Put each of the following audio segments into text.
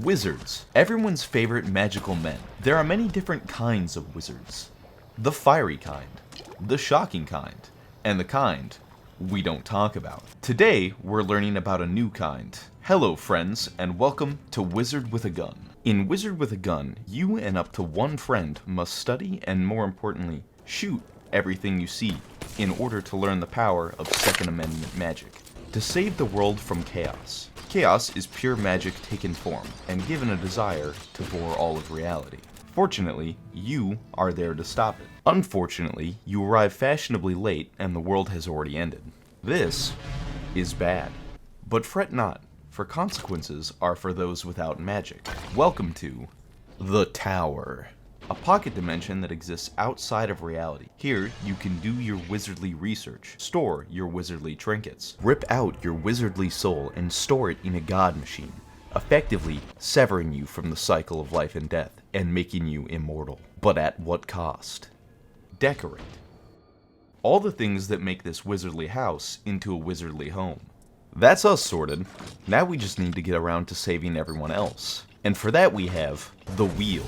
Wizards, everyone's favorite magical men. There are many different kinds of wizards. The fiery kind, the shocking kind, and the kind we don't talk about. Today, we're learning about a new kind. Hello friends, and welcome to Wizard with a Gun. In Wizard with a Gun, you and up to one friend must study and, more importantly, shoot everything you see in order to learn the power of Second Amendment magic. To save the world from chaos. Chaos is pure magic taken form and given a desire to bore all of reality. Fortunately, you are there to stop it. Unfortunately, you arrive fashionably late and the world has already ended. This is bad. But fret not, for consequences are for those without magic. Welcome to the Tower, a pocket dimension that exists outside of reality. Here, you can do your wizardly research, store your wizardly trinkets, rip out your wizardly soul and store it in a god machine, effectively severing you from the cycle of life and death and making you immortal. But at what cost? Decorate. All the things that make this wizardly house into a wizardly home. That's us sorted. Now we just need to get around to saving everyone else. And for that we have the Wheel.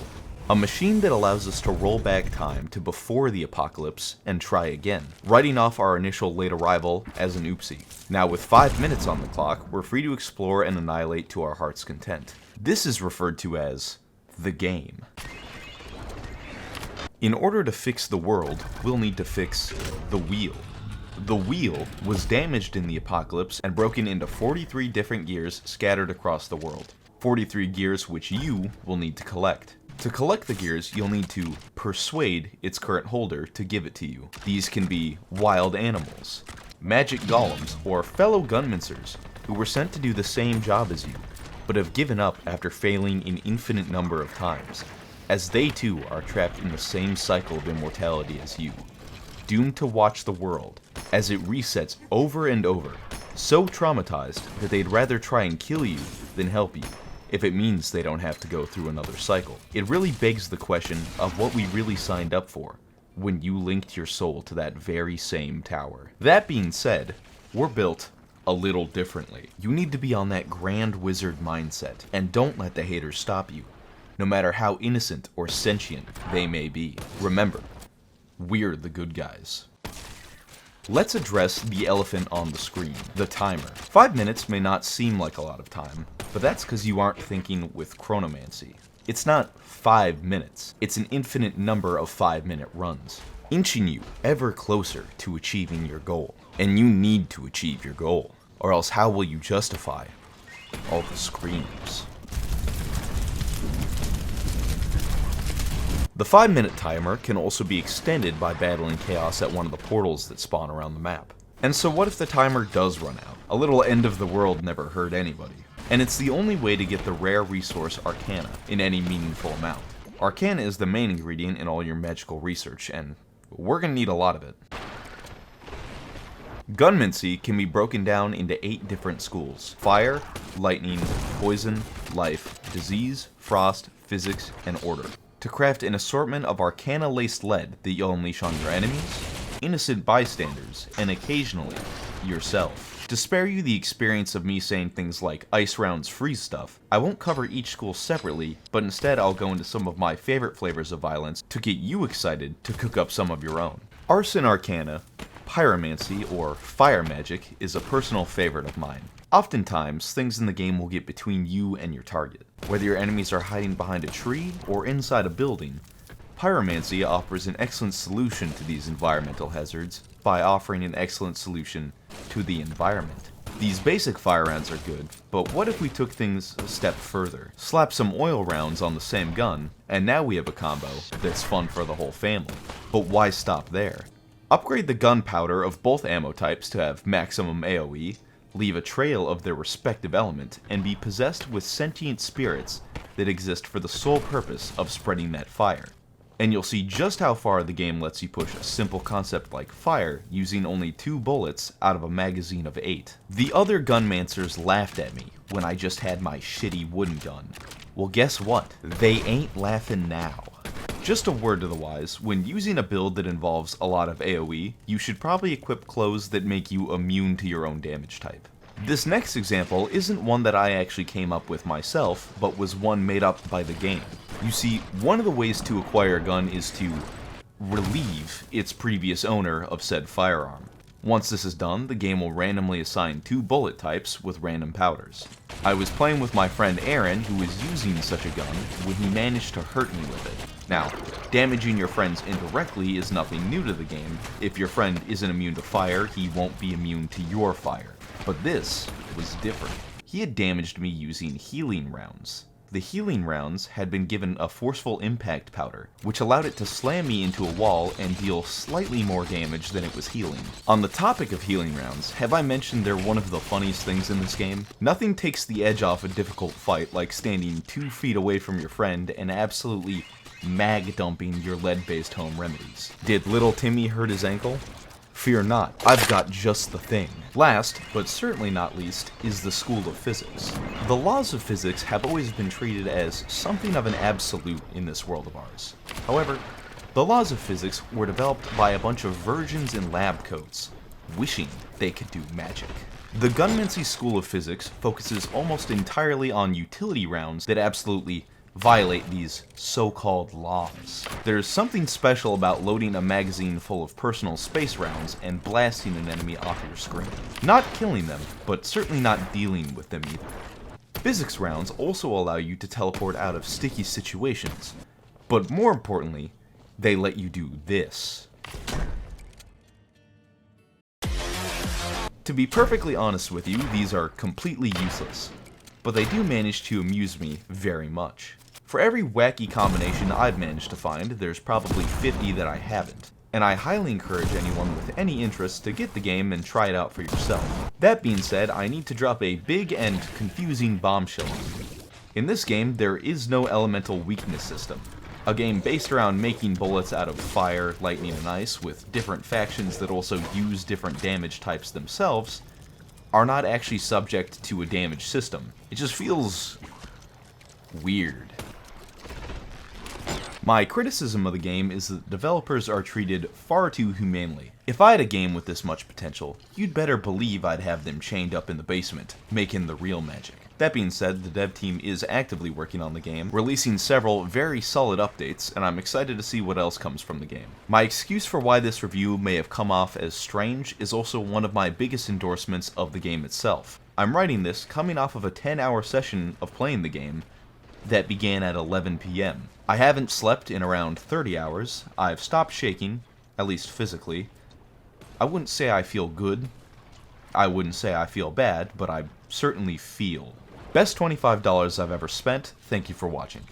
A machine that allows us to roll back time to before the apocalypse and try again, writing off our initial late arrival as an oopsie. Now with 5 minutes on the clock, we're free to explore and annihilate to our heart's content. This is referred to as the game. In order to fix the world, we'll need to fix the Wheel. The Wheel was damaged in the apocalypse and broken into 43 different gears scattered across the world. 43 gears which you will need to collect. To collect the gears, you'll need to persuade its current holder to give it to you. These can be wild animals, magic golems, or fellow gunmincers who were sent to do the same job as you, but have given up after failing an infinite number of times, as they too are trapped in the same cycle of immortality as you, doomed to watch the world as it resets over and over, so traumatized that they'd rather try and kill you than help you, if it means they don't have to go through another cycle. It really begs the question of what we really signed up for when you linked your soul to that very same tower. That being said, we're built a little differently. You need to be on that grand wizard mindset, and don't let the haters stop you, no matter how innocent or sentient they may be. Remember, we're the good guys. Let's address the elephant on the screen, the timer. 5 minutes may not seem like a lot of time, but that's because you aren't thinking with chronomancy. It's not 5 minutes, it's an infinite number of 5-minute runs, inching you ever closer to achieving your goal. And you need to achieve your goal, or else how will you justify all the screams? The 5-minute timer can also be extended by battling chaos at one of the portals that spawn around the map. And so what if the timer does run out? A little end of the world never hurt anybody. And it's the only way to get the rare resource Arcana in any meaningful amount. Arcana is the main ingredient in all your magical research, and we're gonna need a lot of it. Gunmancy can be broken down into 8 different schools: fire, lightning, poison, life, disease, frost, physics, and order. To craft an assortment of Arcana-laced lead that you'll unleash on your enemies, innocent bystanders, and occasionally, yourself. To spare you the experience of me saying things like ice rounds freeze stuff, I won't cover each school separately, but instead I'll go into some of my favorite flavors of violence to get you excited to cook up some of your own. Arson Arcana, pyromancy, or fire magic is a personal favorite of mine. Oftentimes, things in the game will get between you and your target. Whether your enemies are hiding behind a tree or inside a building, pyromancy offers an excellent solution to these environmental hazards by offering an excellent solution to the environment. These basic fire rounds are good, but what if we took things a step further? Slap some oil rounds on the same gun, and now we have a combo that's fun for the whole family. But why stop there? Upgrade the gunpowder of both ammo types to have maximum AoE, leave a trail of their respective element, and be possessed with sentient spirits that exist for the sole purpose of spreading that fire. And you'll see just how far the game lets you push a simple concept like fire using only 2 bullets out of a magazine of 8. The other gunmancers laughed at me when I just had my shitty wooden gun. Well, guess what? They ain't laughing now. Just a word to the wise, when using a build that involves a lot of AoE, you should probably equip clothes that make you immune to your own damage type. This next example isn't one that I actually came up with myself, but was one made up by the game. You see, one of the ways to acquire a gun is to relieve its previous owner of said firearm. Once this is done, the game will randomly assign 2 bullet types with random powders. I was playing with my friend Aaron, who was using such a gun, when he managed to hurt me with it. Now, damaging your friends indirectly is nothing new to the game. If your friend isn't immune to fire, he won't be immune to your fire. But this was different. He had damaged me using healing rounds. The healing rounds had been given a forceful impact powder, which allowed it to slam me into a wall and deal slightly more damage than it was healing. On the topic of healing rounds, have I mentioned they're one of the funniest things in this game? Nothing takes the edge off a difficult fight like standing 2 feet away from your friend and absolutely mag dumping your lead-based home remedies. Did little Timmy hurt his ankle? Fear not, I've got just the thing. Last, but certainly not least, is the School of Physics. The laws of physics have always been treated as something of an absolute in this world of ours. However, the laws of physics were developed by a bunch of virgins in lab coats, wishing they could do magic. The Gunmancy School of Physics focuses almost entirely on utility rounds that absolutely violate these so-called laws. There's something special about loading a magazine full of personal space rounds and blasting an enemy off your screen. Not killing them, but certainly not dealing with them either. Physics rounds also allow you to teleport out of sticky situations, but more importantly, they let you do this. To be perfectly honest with you, these are completely useless, but they do manage to amuse me very much. For every wacky combination I've managed to find, there's probably 50 that I haven't, and I highly encourage anyone with any interest to get the game and try it out for yourself. That being said, I need to drop a big and confusing bombshell. In this game, there is no elemental weakness system. A game based around making bullets out of fire, lightning, and ice, with different factions that also use different damage types themselves, are not actually subject to a damage system. It just feels weird. My criticism of the game is that developers are treated far too humanely. If I had a game with this much potential, you'd better believe I'd have them chained up in the basement, making the real magic. That being said, the dev team is actively working on the game, releasing several very solid updates, and I'm excited to see what else comes from the game. My excuse for why this review may have come off as strange is also one of my biggest endorsements of the game itself. I'm writing this coming off of a 10-hour session of playing the game that began at 11 p.m. I haven't slept in around 30 hours, I've stopped shaking, at least physically. I wouldn't say I feel good, I wouldn't say I feel bad, but I certainly feel. Best $25 I've ever spent, thank you for watching.